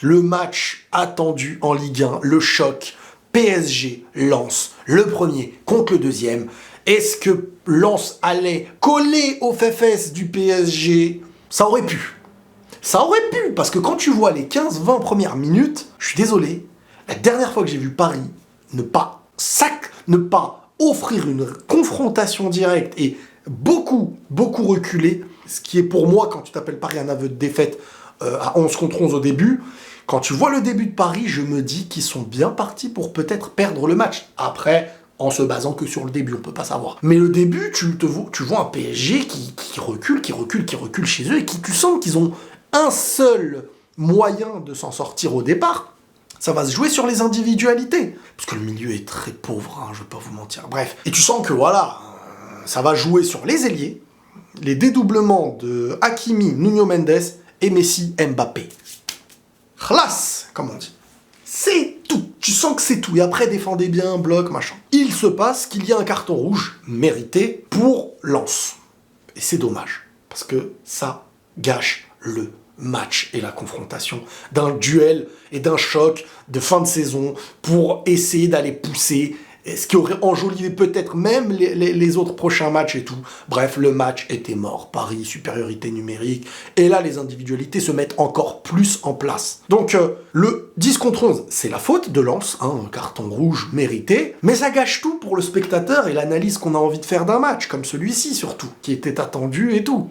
Le match attendu en Ligue 1, le choc PSG-Lens, le premier contre le deuxième. Est-ce que Lens allait coller aux fesses du PSG? Ça aurait pu. Ça aurait pu, parce que quand tu vois les 15-20 premières minutes, je suis désolé, la dernière fois que j'ai vu Paris ne pas offrir une confrontation directe et beaucoup reculer, ce qui est pour moi, quand tu t'appelles Paris un aveu de défaite à 11 contre 11 au début, quand tu vois le début de Paris, je me dis qu'ils sont bien partis pour peut-être perdre le match. Après, en se basant que sur le début, on peut pas savoir. Mais le début, tu vois un PSG qui recule chez eux et qui, tu sens qu'ils ont un seul moyen de s'en sortir au départ. Ça va se jouer sur les individualités. Parce que le milieu est très pauvre, je vais pas vous mentir. Bref. Et tu sens que voilà, ça va jouer sur les ailiers, les dédoublements de Hakimi, Nuno Mendes et Messi, Mbappé. Khlas, comme on dit. C'est tout. Tu sens que c'est tout. Et après, défendez bien, bloc, machin. Il se passe qu'il y a un carton rouge mérité pour Lens. Et c'est dommage. Parce que ça gâche le match et la confrontation d'un duel et d'un choc de fin de saison pour essayer d'aller pousser, ce qui aurait enjolivé peut-être même les autres prochains matchs et tout. Bref, le match était mort. Paris, supériorité numérique. Et là, les individualités se mettent encore plus en place. Donc, le 10 contre 11, c'est la faute de Lens, un carton rouge mérité. Mais ça gâche tout pour le spectateur et l'analyse qu'on a envie de faire d'un match, comme celui-ci surtout, qui était attendu et tout.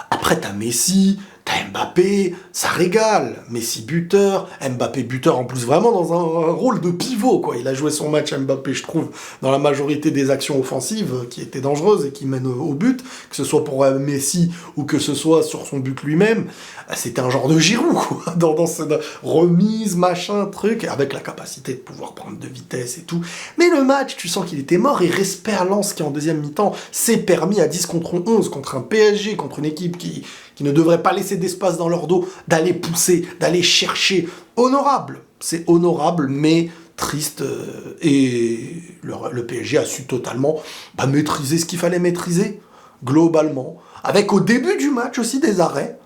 Après, t'as Messi, t'as Mbappé, ça régale. Messi buteur, Mbappé buteur en plus vraiment dans un rôle de pivot, quoi. Il a joué son match Mbappé, je trouve, dans la majorité des actions offensives qui étaient dangereuses et qui mènent au but, que ce soit pour Messi ou que ce soit sur son but lui-même. C'était un genre de Giroud, quoi, dans cette remise, machin, truc, avec la capacité de pouvoir prendre de vitesse et tout. Mais le match, tu sens qu'il était mort, et respect à Lens qui en deuxième mi-temps s'est permis à 10 contre 11 contre un PSG, contre une équipe qui ne devrait pas laisser d'espace dans leur dos, d'aller pousser, d'aller chercher. Honorable, c'est honorable, mais triste. Et le PSG a su totalement maîtriser ce qu'il fallait maîtriser, globalement. Avec au début du match aussi des arrêts.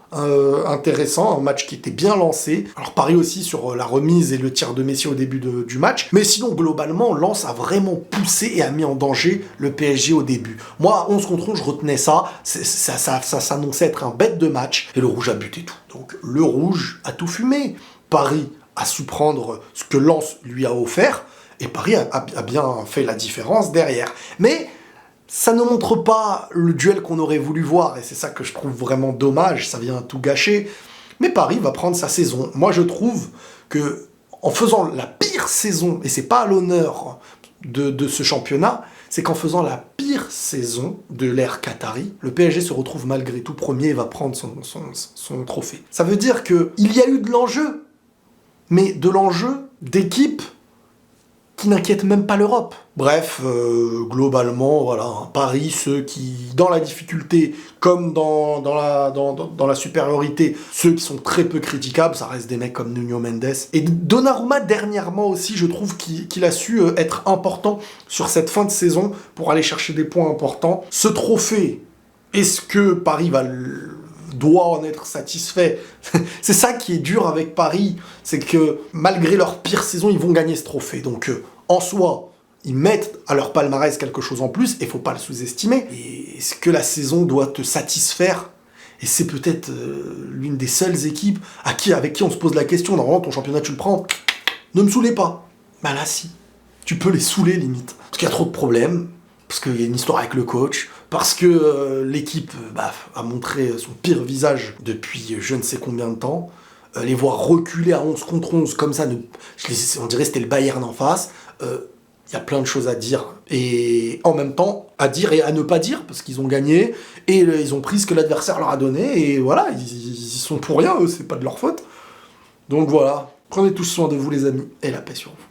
Intéressant, un match qui était bien lancé. Alors Paris aussi sur la remise et le tir de Messi au début du match. Mais sinon, globalement, Lens a vraiment poussé et a mis en danger le PSG au début. Moi, à 11 contre 11, je retenais ça. Ça s'annonçait être un bête de match. Et le rouge a buté tout. Donc le rouge a tout fumé. Paris a su prendre ce que Lens lui a offert. Et Paris a bien fait la différence derrière. Mais ça ne montre pas le duel qu'on aurait voulu voir, et c'est ça que je trouve vraiment dommage, ça vient tout gâcher. Mais Paris va prendre sa saison. Moi, je trouve que en faisant la pire saison, et c'est pas à l'honneur de ce championnat, c'est qu'en faisant la pire saison de l'ère Qatari, le PSG se retrouve malgré tout premier et va prendre son trophée. Ça veut dire qu'il y a eu de l'enjeu, mais de l'enjeu d'équipe qui n'inquiète même pas l'Europe. Bref, globalement, voilà, Paris, ceux qui, dans la difficulté, comme dans la supériorité, ceux qui sont très peu critiquables, ça reste des mecs comme Nuno Mendes. Et Donnarumma, dernièrement aussi, je trouve qu'il a su être important sur cette fin de saison pour aller chercher des points importants. Ce trophée, est-ce que Paris doit en être satisfait? C'est ça qui est dur avec Paris, c'est que malgré leur pire saison, ils vont gagner ce trophée. Donc en soi, ils mettent à leur palmarès quelque chose en plus, et faut pas le sous-estimer. Et est-ce que la saison doit te satisfaire? Et c'est peut-être l'une des seules équipes avec qui on se pose la question, normalement ton championnat tu le prends, ne me saoulez pas. Bah là si, tu peux les saouler limite. Parce qu'il y a trop de problèmes, parce qu'il y a une histoire avec le coach, parce que l'équipe a montré son pire visage depuis je ne sais combien de temps. Les voir reculer à 11 contre 11 comme ça, on dirait que c'était le Bayern en face. Il y a plein de choses à dire. Et en même temps, à dire et à ne pas dire, parce qu'ils ont gagné, et ils ont pris ce que l'adversaire leur a donné, et voilà, ils sont pour rien, eux, c'est pas de leur faute. Donc voilà, prenez tous soin de vous les amis, et la paix sur vous.